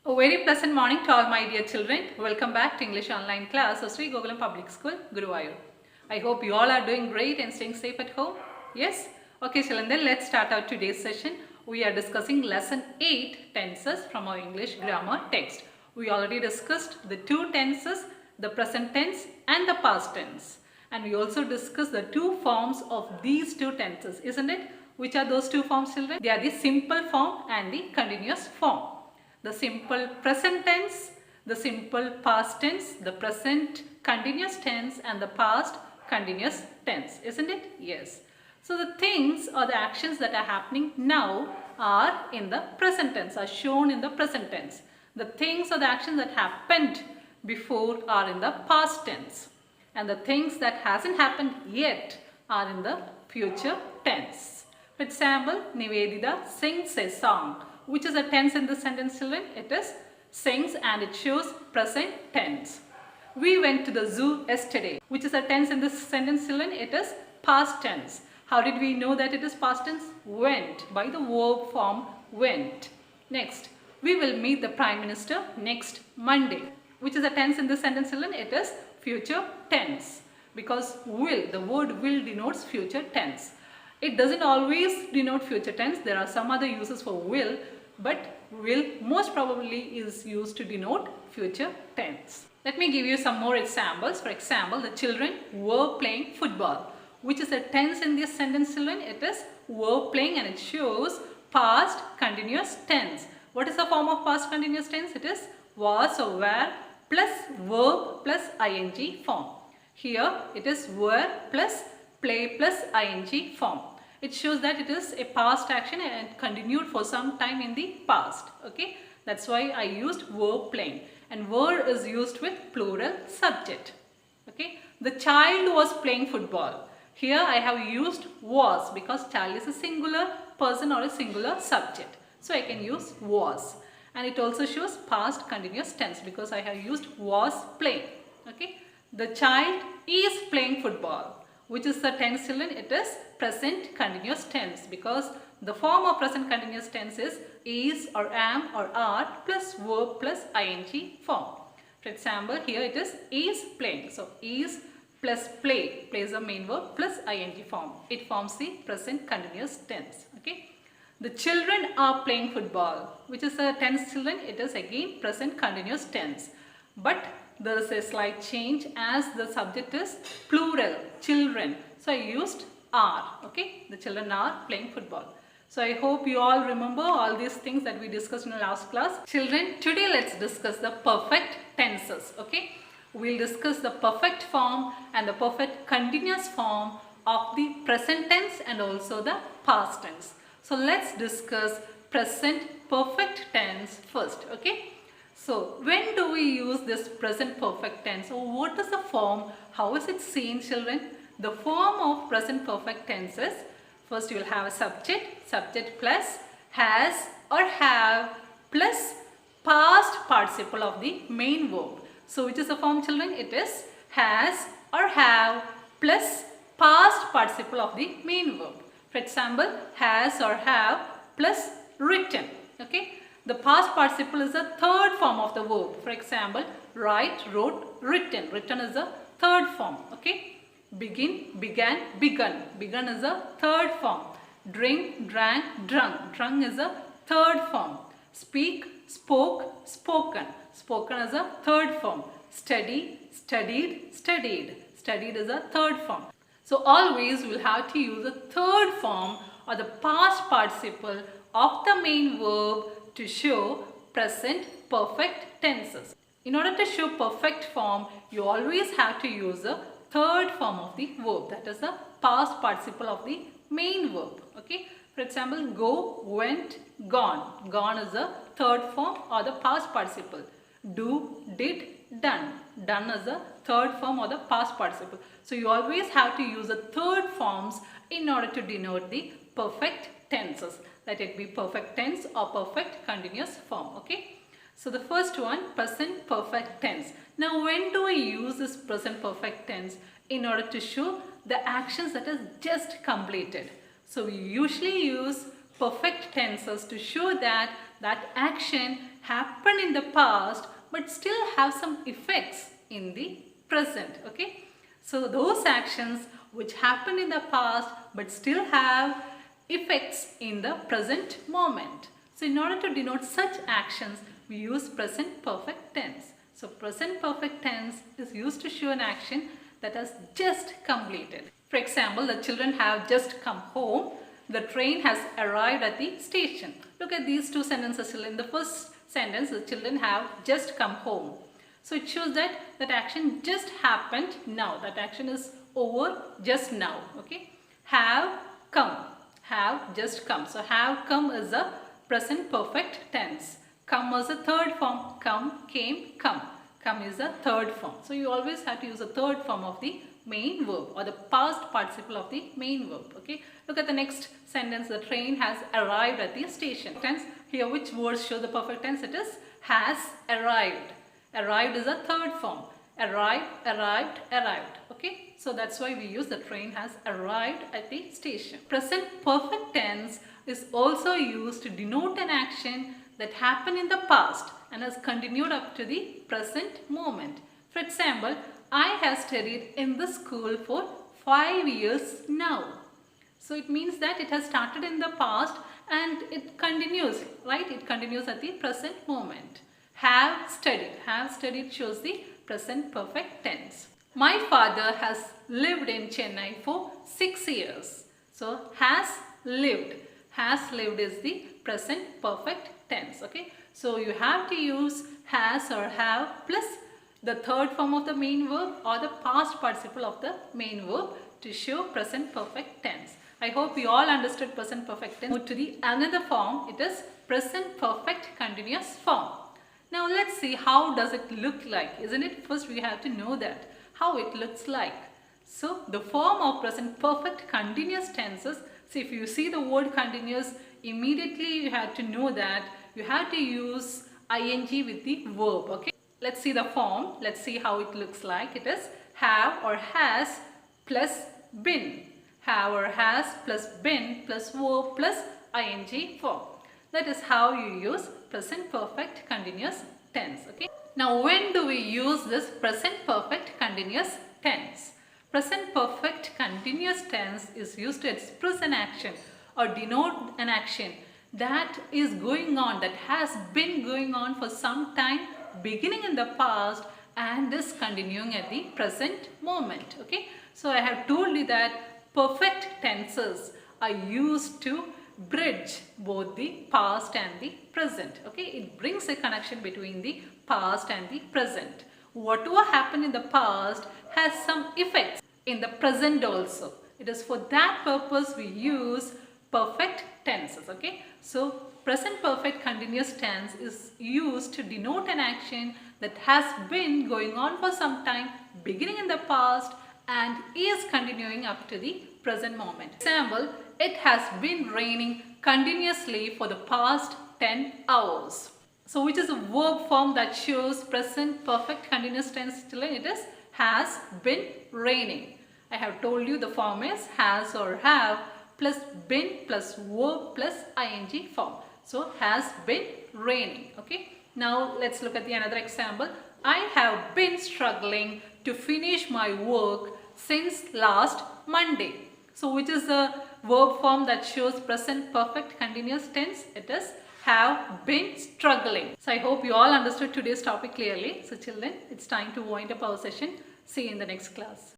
A very pleasant morning to all my dear children. Welcome back to English online class of Sri Gokulam Public School, Guruvayur. I hope you all are doing great and staying safe at home. Yes? Okay children, then let's start our today's session. We are discussing lesson 8 tenses from our English grammar text. We already discussed the two tenses, the present tense and the past tense. And we also discussed the two forms of these two tenses, isn't it? Which are those two forms, children? They are the simple form and the continuous form. The simple present tense, the simple past tense, the present continuous tense and the past continuous tense, isn't it? Yes. So the things or the actions that are happening now are in the present tense, are shown in the present tense. The things or the actions that happened before are in the past tense. And the things that hasn't happened yet are in the future tense. For example, Nivedita sings a song. Which is a tense in the sentence, children? It is sings and it shows present tense. We went to the zoo yesterday. Which is a tense in this sentence, children? It is past tense. How did we know that it is past tense? Went, by the verb form went. Next, we will meet the Prime Minister next Monday. Which is a tense in this sentence, children? It is future tense. Because will, the word will denotes future tense. It doesn't always denote future tense. There are some other uses for will, but will most probably is used to denote future tense. Let me give you some more examples. For example, the children were playing football. Which is a tense in this sentence, children? It is were playing and it shows past continuous tense. What is the form of past continuous tense? It is was or were plus verb plus ing form. Here it is were plus play plus ing form. It shows that it is a past action and continued for some time in the past. Okay, that's why I used were playing, and were is used with plural subject. Okay, the child was playing football. Here I have used was because child is a singular person or a singular subject, so I can use was. And it also shows past continuous tense because I have used was playing. Okay, the child is playing football. Which is the tense, children? It is present continuous tense because the form of present continuous tense is or am or are plus verb plus ing form. For example, here it is playing. So is plus play, play is the main verb plus ing form. It forms the present continuous tense. Okay. The children are playing football. Which is the tense, children? It is again present continuous tense. But there is a slight change as the subject is plural, children. So I used are. Okay, the children are playing football. So I hope you all remember all these things that we discussed in the last class. Children, today let's discuss the perfect tenses. Okay, we'll discuss the perfect form and the perfect continuous form of the present tense and also the past tense. So let's discuss present perfect tense first. Okay. So, when do we use this present perfect tense? So, what is the form? How is it seen, children? The form of present perfect tense is, first you will have a subject, subject plus has or have plus past participle of the main verb. So, which is the form, children? It is has or have plus past participle of the main verb. For example, has or have plus written. Okay. The past participle is the third form of the verb. For example, write, wrote, written. Written is the third form. Okay. Begin, began, begun. Begun is the third form. Drink, drank, drunk. Drunk is the third form. Speak, spoke, spoken. Spoken is the third form. Study, studied, studied. Studied is the third form. So always we'll have to use the third form or the past participle of the main verb to show present perfect tenses. In order to show perfect form, you always have to use the third form of the verb, that is the past participle of the main verb. Okay. For example, go, went, gone. Gone is the third form or the past participle. Do, did, done. Done is the third form or the past participle. So you always have to use the third forms in order to denote the perfect tenses. Let it be perfect tense or perfect continuous form. Okay. So the first one, present perfect tense. Now when do we use this present perfect tense? In order to show the actions that is just completed. So we usually use perfect tenses to show that that action happened in the past but still have some effects in the present. Okay, so those actions which happened in the past but still have effects in the present moment. So in order to denote such actions, we use present perfect tense. So present perfect tense is used to show an action that has just completed. For example, the children have just come home. The train has arrived at the station. Look at these two sentences. In the first sentence, the children have just come home. So it shows that that action just happened now. That action is over just now. Okay. Have come. Have just come. So have come is a present perfect tense. Come is a third form. Come, came, come. Come is a third form. So you always have to use a third form of the main verb or the past participle of the main verb. Okay. Look at the next sentence. The train has arrived at the station. Tense. Here which words show the perfect tense? It is has arrived. Arrived is a third form. Arrived, arrived, arrived. Okay. So that's why we use the train has arrived at the station. Present perfect tense is also used to denote an action that happened in the past and has continued up to the present moment. For example, I have studied in this school for 5 years now. So it means that it has started in the past and it continues, right? It continues at the present moment. Have studied shows the present perfect tense. My father has lived in Chennai for 6 years. So has lived is the present perfect tense. Okay. So you have to use has or have plus the third form of the main verb or the past participle of the main verb to show present perfect tense. I hope you all understood present perfect tense. Move to the another form. It is present perfect continuous form. Now let's see how does it look like, isn't it? First we have to know that how it looks like. So the form of present perfect continuous tenses. So if you see the word continuous, immediately you have to know that you have to use ing with the verb. Okay. Let's see the form. Let's see how it looks like. It is have or has plus been. Have or has plus been plus verb plus ing form. That is how you use present perfect continuous tense. Okay. Now when do we use this present perfect continuous tense? Present perfect continuous tense is used to express an action or denote an action that is going on, that has been going on for some time, beginning in the past and is continuing at the present moment. Okay. So I have told you that perfect tenses are used to bridge both the past and the present. Okay. It brings a connection between the past and the present. Whatever happened in the past has some effects in the present also. It is for that purpose we use perfect tenses. Okay. So present perfect continuous tense is used to denote an action that has been going on for some time, beginning in the past and is continuing up to the present moment. Example, it has been raining continuously for the past 10 hours. So which is a verb form that shows present perfect continuous tense? It is has been raining. I have told you the form is has or have plus been plus verb plus ing form. So has been raining. Okay. Now let's look at the another example. I have been struggling to finish my work since last Monday. So which is the verb form that shows present perfect continuous tense? It is have been struggling. So I hope you all understood today's topic clearly. So children, it's time to wind up our session. See you in the next class.